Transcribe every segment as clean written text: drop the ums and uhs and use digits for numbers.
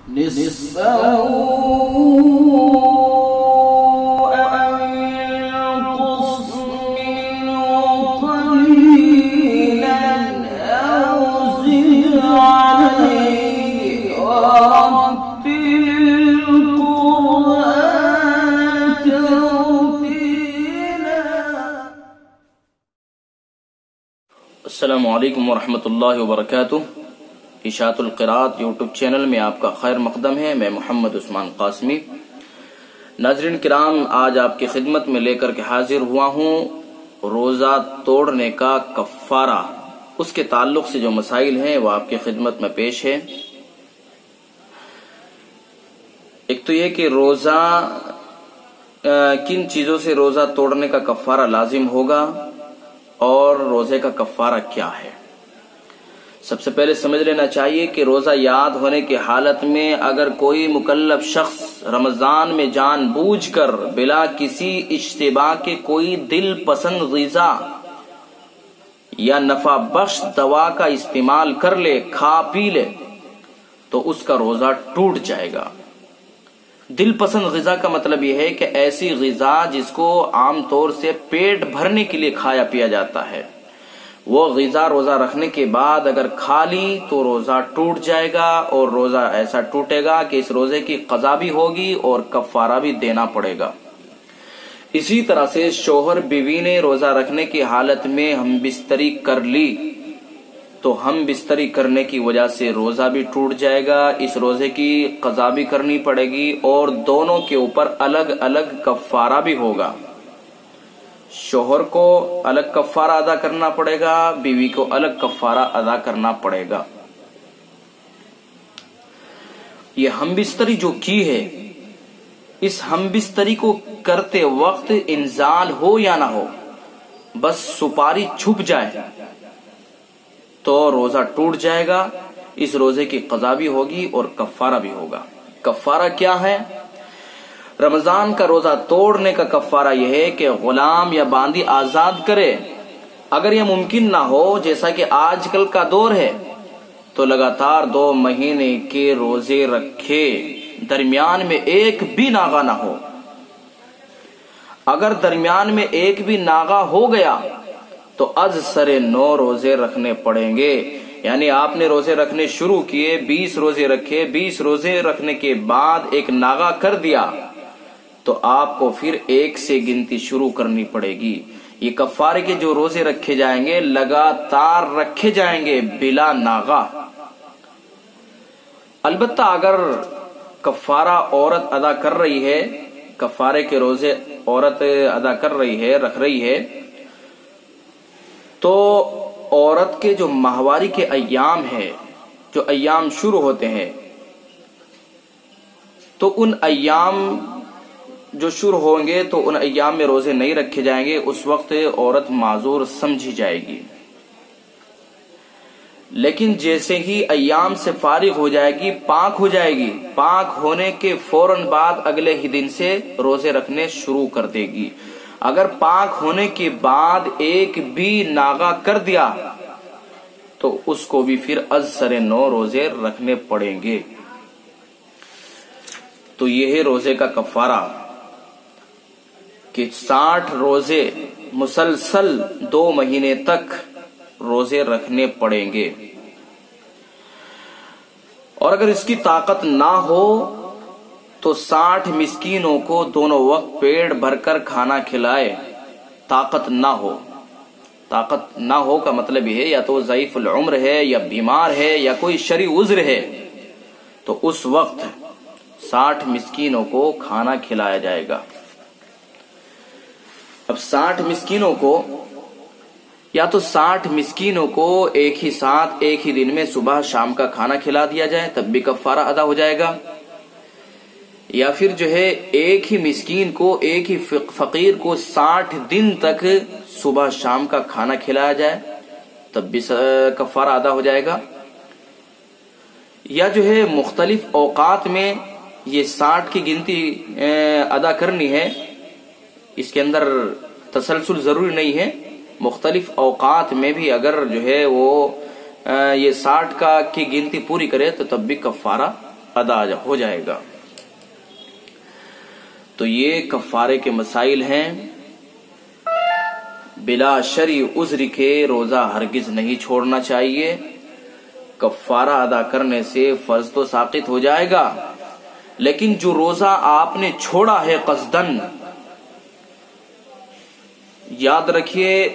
السلام علیکم ورحمۃ اللہ وبرکاتہ۔ اشاعت القراءت یوٹیوب چینل میں آپ کا خیر مقدم ہے۔ میں محمد عثمان قاسمی۔ ناظرین کرام، آج آپ کی خدمت میں لے کر کے حاضر ہوا ہوں روزہ توڑنے کا کفارہ۔ اس کے تعلق سے جو مسائل ہیں وہ آپ کی خدمت میں پیش ہے۔ ایک تو یہ کہ روزہ کن چیزوں سے روزہ توڑنے کا کفارہ لازم ہوگا اور روزے کا کفارہ کیا ہے۔ سب سے پہلے سمجھ لینا چاہیے کہ روزہ یاد ہونے کی حالت میں اگر کوئی مکلف شخص رمضان میں جان بوجھ کر بلا کسی اشتباہ کے کوئی دل پسند غذا یا نفع بخش دوا کا استعمال کر لے، کھا پی لے، تو اس کا روزہ ٹوٹ جائے گا۔ دل پسند غذا کا مطلب یہ ہے کہ ایسی غذا جس کو عام طور سے پیٹ بھرنے کے لیے کھایا پیا جاتا ہے، وہ غذا روزہ رکھنے کے بعد اگر کھا لی تو روزہ ٹوٹ جائے گا، اور روزہ ایسا ٹوٹے گا کہ اس روزے کی قضا بھی ہوگی اور کفارہ بھی دینا پڑے گا۔ اسی طرح سے شوہر بیوی نے روزہ رکھنے کی حالت میں ہم بستری کر لی تو ہم بستری کرنے کی وجہ سے روزہ بھی ٹوٹ جائے گا، اس روزے کی قضا بھی کرنی پڑے گی اور دونوں کے اوپر الگ الگ کفارہ بھی ہوگا۔ شوہر کو الگ کفارہ ادا کرنا پڑے گا، بیوی کو الگ کفارہ ادا کرنا پڑے گا۔ یہ ہم بستری جو کی ہے، اس ہم بستری کو کرتے وقت انزال ہو یا نہ ہو، بس سپاری چھپ جائے تو روزہ ٹوٹ جائے گا، اس روزے کی قضا بھی ہوگی اور کفارہ بھی ہوگا۔ کفارہ کیا ہے؟ رمضان کا روزہ توڑنے کا کفارہ یہ ہے کہ غلام یا باندی آزاد کرے۔ اگر یہ ممکن نہ ہو، جیسا کہ آج کل کا دور ہے، تو لگاتار 2 مہینے کے روزے رکھے، درمیان میں ایک بھی ناغہ نہ ہو۔ اگر درمیان میں ایک بھی ناغہ ہو گیا تو از سر 9 روزے رکھنے پڑیں گے۔ یعنی آپ نے روزے رکھنے شروع کیے، 20 روزے رکھے، 20 روزے رکھنے کے بعد ایک ناغہ کر دیا تو آپ کو پھر 1 سے گنتی شروع کرنی پڑے گی۔ یہ کفارے کے جو روزے رکھے جائیں گے لگاتار رکھے جائیں گے بلا ناغہ۔ البتہ اگر کفارہ عورت ادا کر رہی ہے، کفارے کے روزے عورت ادا کر رہی ہے، رکھ رہی ہے، تو عورت کے جو ماہواری کے ایام ہے، جو ایام شروع ہوتے ہیں، تو ان ایام جو شروع ہوں گے تو ان ایام میں روزے نہیں رکھے جائیں گے، اس وقت عورت معذور سمجھی جائے گی۔ لیکن جیسے ہی ایام سے فارغ ہو جائے گی، پاک ہو جائے گی، پاک ہونے کے فوراً بعد اگلے ہی دن سے روزے رکھنے شروع کر دے گی۔ اگر پاک ہونے کے بعد ایک بھی ناغہ کر دیا تو اس کو بھی پھر از سر 9 روزے رکھنے پڑیں گے۔ تو یہ ہے روزے کا کفارہ کہ 60 روزے مسلسل 2 مہینے تک روزے رکھنے پڑیں گے۔ اور اگر اس کی طاقت نہ ہو تو 60 مسکینوں کو دونوں وقت پیٹ بھر کر کھانا کھلائے۔ طاقت نہ ہو، طاقت نہ ہو کا مطلب یہ ہے یا تو ضعیف العمر ہے یا بیمار ہے یا کوئی شرعی عذر ہے، تو اس وقت 60 مسکینوں کو کھانا کھلایا جائے گا۔ اب 60 مسکینوں کو یا تو 60 مسکینوں کو ایک ہی ساتھ ایک ہی دن میں صبح شام کا کھانا کھلا دیا جائے، تب بھی کفارہ ادا ہو جائے گا، یا پھر جو ہے ایک ہی مسکین کو، ایک ہی فقیر کو 60 دن تک صبح شام کا کھانا کھلایا جائے، تب بھی کفارہ ادا ہو جائے گا، یا جو ہے مختلف اوقات میں یہ 60 کی گنتی ادا کرنی ہے، اس کے اندر تسلسل ضروری نہیں ہے، مختلف اوقات میں بھی اگر جو ہے وہ یہ 60 کی گنتی پوری کرے تو تب بھی کفارہ ادا ہو جائے گا۔ تو یہ کفارے کے مسائل ہیں۔ بلا شرعی عذر کے روزہ ہرگز نہیں چھوڑنا چاہیے۔ کفارہ ادا کرنے سے فرض تو ساقط ہو جائے گا، لیکن جو روزہ آپ نے چھوڑا ہے قصدن، یاد رکھیے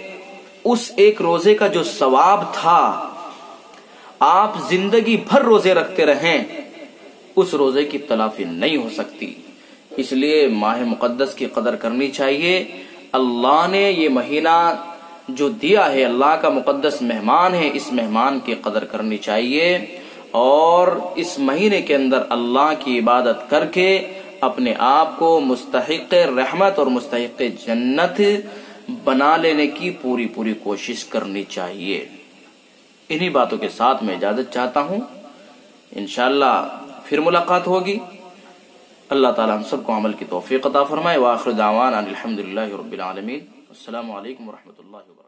اس ایک روزے کا جو ثواب تھا، آپ زندگی بھر روزے رکھتے رہیں، اس روزے کی تلافی نہیں ہو سکتی۔ اس لیے ماہ مقدس کی قدر کرنی چاہیے۔ اللہ نے یہ مہینہ جو دیا ہے، اللہ کا مقدس مہمان ہے، اس مہمان کی قدر کرنی چاہیے، اور اس مہینے کے اندر اللہ کی عبادت کر کے اپنے آپ کو مستحق رحمت اور مستحق جنت بنا لینے کی پوری کوشش کرنی چاہیے۔ انہی باتوں کے ساتھ میں اجازت چاہتا ہوں، انشاءاللہ پھر ملاقات ہوگی۔ اللہ تعالی ہم سب کو عمل کی توفیق عطا فرمائے۔ وآخر دعوانا الحمدللہ رب العالمین۔ السلام علیکم ورحمۃ اللہ وبرکاتہ۔